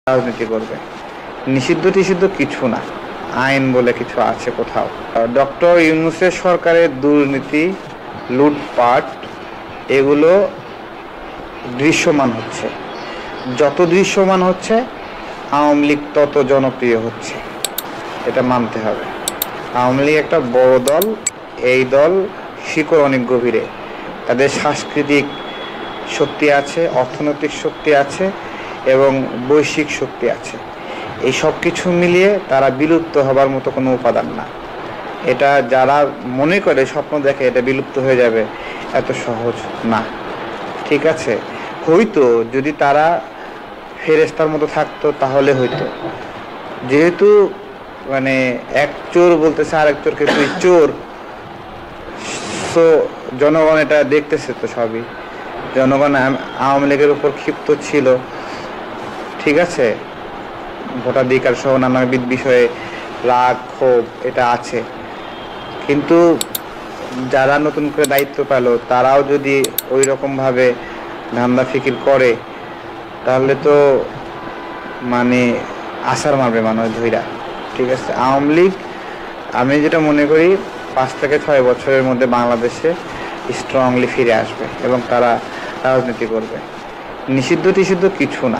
রাজনীতি করবে। নিষিদ্ধ টিষিদ্ধ কিছু না, আইন বলে কিছু আছে কোথাও। ডক্টর ইউনূসের সরকারের দুর্নীতি, লুটপাট এগুলো দৃশ্যমান হচ্ছে। যত দৃশ্যমান হচ্ছে আওয়ামী লীগ তত জনপ্রিয় হচ্ছে, এটা মানতে হবে। আওয়ামী লীগ একটা বড় দল, এই দল শিকড় অনেক গভীরে। তাদের সাংস্কৃতিক শক্তি আছে, অর্থনৈতিক শক্তি আছে এবং বৈশ্বিক শক্তি আছে। এই সব কিছু মিলিয়ে তারা বিলুপ্ত হবার মতো কোনো উপাদান না। এটা যারা মনে করে, স্বপ্ন দেখে এটা বিলুপ্ত হয়ে যাবে, এত সহজ না। ঠিক আছে, হয়তো যদি তারা ফেরেশতার মতো থাকতো তাহলে হয়তো। যেহেতু মানে এক চোর বলতেছে আরেক চোরকে তুই চোর, তো জনগণ এটা দেখতেছে, তো সবই জনগণ আওয়ামী লীগের উপর ক্ষিপ্ত ছিল। ঠিক আছে, ভোটাধিকার সহ নানাবিধ বিষয়ে রাগ ক্ষোভ এটা আছে, কিন্তু যারা নতুন করে দায়িত্ব পেল তারাও যদি ওই রকমভাবে ধান্দা ফিকির করে তাহলে তো মানে আছাড় মারবে মানুষ ধইরা। ঠিক আছে, আওয়ামী লীগ আমি যেটা মনে করি 5 থেকে 6 বছরের মধ্যে বাংলাদেশে স্ট্রংলি ফিরে আসবে এবং তারা রাজনীতি করবে। নিষিদ্ধ টিষিদ্ধ কিছু না।